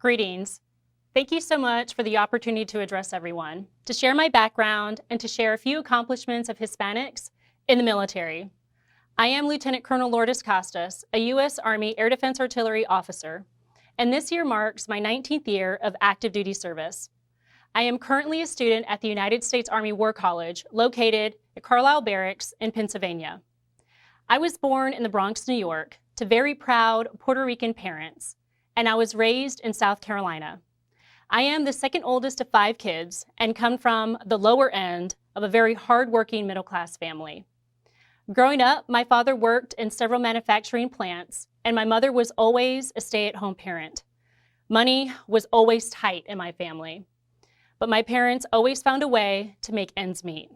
Greetings. Thank you so much for the opportunity to address everyone, to share my background, and to share a few accomplishments of Hispanics in the military. I am Lieutenant Colonel Lourdes Costas, a U.S. Army Air Defense Artillery officer, and this year marks my 19th year of active duty service. I am currently a student at the United States Army War College, located at Carlisle Barracks in Pennsylvania. I was born in the Bronx, New York, to very proud Puerto Rican parents, and I was raised in South Carolina. I am the second oldest of 5 kids and come from the lower end of a very hardworking middle-class family. Growing up, my father worked in several manufacturing plants, and my mother was always a stay-at-home parent. Money was always tight in my family, but my parents always found a way to make ends meet.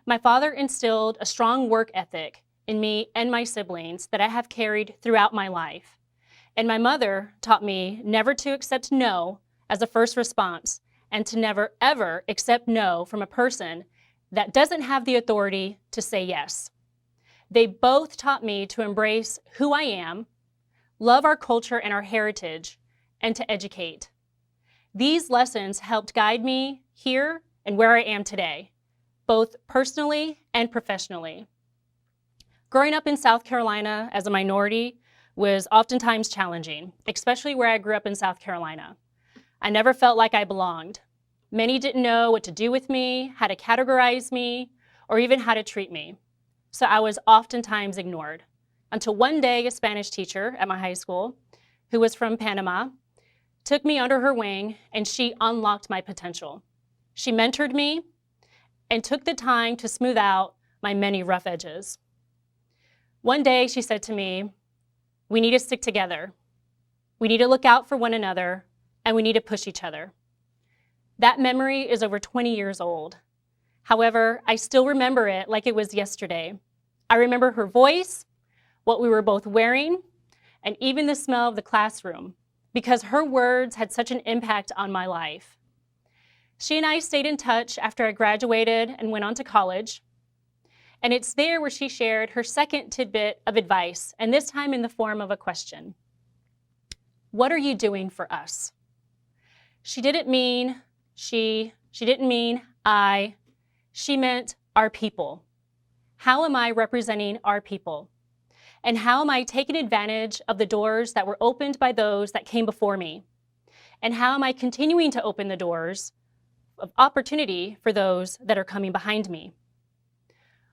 My father instilled a strong work ethic in me and my siblings that I have carried throughout my life. And my mother taught me never to accept no as a first response and to never, ever accept no from a person that doesn't have the authority to say yes. They both taught me to embrace who I am, love our culture and our heritage, and to educate. These lessons helped guide me here and where I am today, both personally and professionally. Growing up in South Carolina as a minority was oftentimes challenging, especially where I grew up in South Carolina. I never felt like I belonged. Many didn't know what to do with me, how to categorize me, or even how to treat me. So I was oftentimes ignored, until one day a Spanish teacher at my high school, who was from Panama, took me under her wing and she unlocked my potential. She mentored me and took the time to smooth out my many rough edges. One day she said to me, "We need to stick together. We need to look out for one another, and we need to push each other." That memory is over 20 years old. However, I still remember it like it was yesterday. I remember her voice, what we were both wearing, and even the smell of the classroom, because her words had such an impact on my life. She and I stayed in touch after I graduated and went on to college. And it's there where she shared her second tidbit of advice, and this time in the form of a question. What are you doing for us? She didn't mean she didn't mean I, she meant our people. How am I representing our people? And how am I taking advantage of the doors that were opened by those that came before me? And how am I continuing to open the doors of opportunity for those that are coming behind me?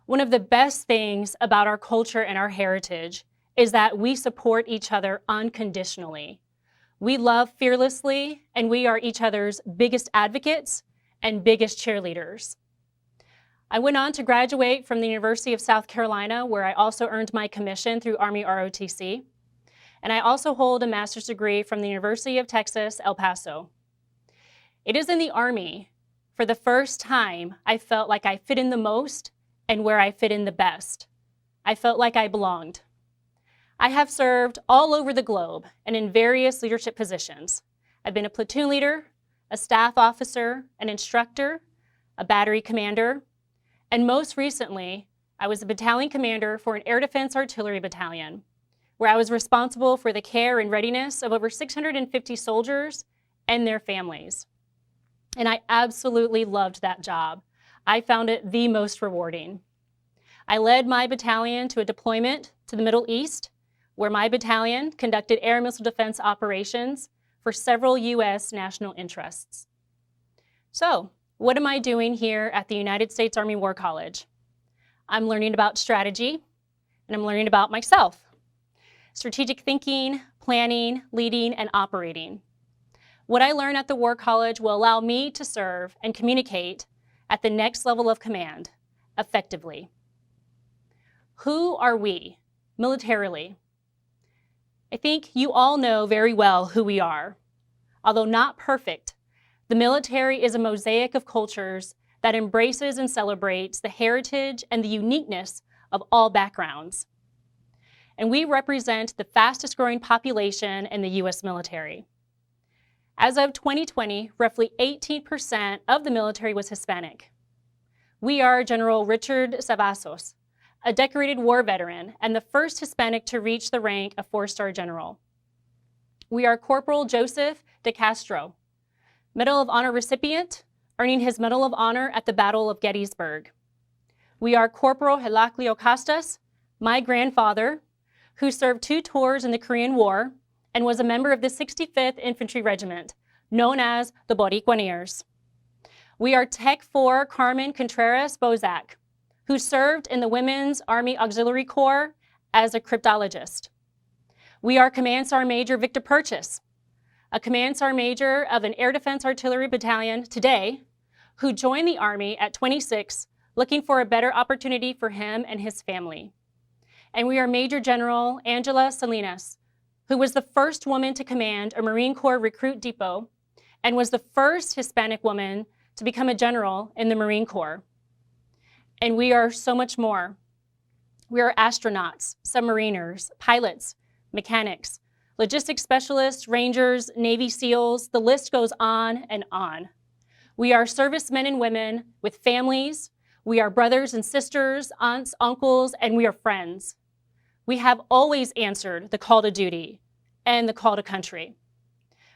One of the best things about our culture and our heritage is that we support each other unconditionally. We love fearlessly, and we are each other's biggest advocates and biggest cheerleaders. I went on to graduate from the University of South Carolina, where I also earned my commission through Army ROTC. And I also hold a master's degree from the University of Texas, El Paso. It is in the Army, for the first time, I felt like I fit in the most and where I fit in the best. I felt like I belonged. I have served all over the globe and in various leadership positions. I've been a platoon leader, a staff officer, an instructor, a battery commander, and most recently, I was a battalion commander for an air defense artillery battalion, where I was responsible for the care and readiness of over 650 soldiers and their families. And I absolutely loved that job. I found it the most rewarding. I led my battalion to a deployment to the Middle East, where my battalion conducted air missile defense operations for several U.S. national interests. So, what am I doing here at the United States Army War College? I'm learning about strategy, and I'm learning about myself. Strategic thinking, planning, leading, and operating. What I learn at the War College will allow me to serve and communicate at the next level of command, effectively. Who are we, militarily? I think you all know very well who we are. Although not perfect, the military is a mosaic of cultures that embraces and celebrates the heritage and the uniqueness of all backgrounds. And we represent the fastest growing population in the U.S. military. As of 2020, roughly 18% of the military was Hispanic. We are General Richard Cavazos, a decorated war veteran and the first Hispanic to reach the rank of 4-star general. We are Corporal Joseph de Castro, Medal of Honor recipient, earning his Medal of Honor at the Battle of Gettysburg. We are Corporal Heraclio Costas, my grandfather, who served 2 tours in the Korean War and was a member of the 65th Infantry Regiment, known as the Boricuaneers. We are Tech 4 Carmen Contreras Bozak, who served in the Women's Army Auxiliary Corps as a cryptologist. We are Command Sergeant Major Victor Purchase, a Command Sergeant Major of an Air Defense Artillery Battalion today, who joined the Army at 26, looking for a better opportunity for him and his family. And we are Major General Angela Salinas, who was the first woman to command a Marine Corps recruit depot and was the first Hispanic woman to become a general in the Marine Corps. And we are so much more. We are astronauts, submariners, pilots, mechanics, logistics specialists, rangers, Navy SEALs, the list goes on and on. We are servicemen and women with families. We are brothers and sisters, aunts, uncles, and we are friends. We have always answered the call to duty and the call to country.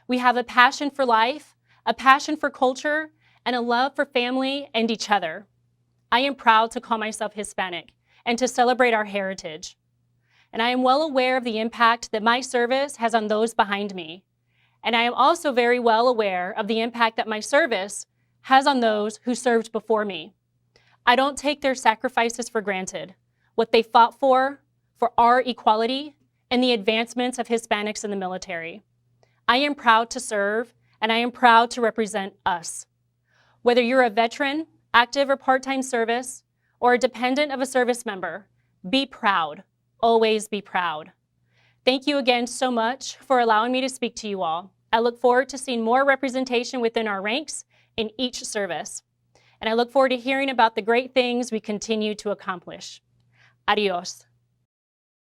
We have a passion for life, a passion for culture, and a love for family and each other. I am proud to call myself Hispanic and to celebrate our heritage. And I am well aware of the impact that my service has on those behind me. And I am also very well aware of the impact that my service has on those who served before me. I don't take their sacrifices for granted, what they fought for our equality, and the advancements of Hispanics in the military. I am proud to serve, and I am proud to represent us. Whether you're a veteran, active or part-time service, or a dependent of a service member, be proud. Always be proud. Thank you again so much for allowing me to speak to you all. I look forward to seeing more representation within our ranks in each service. And I look forward to hearing about the great things we continue to accomplish. Adios.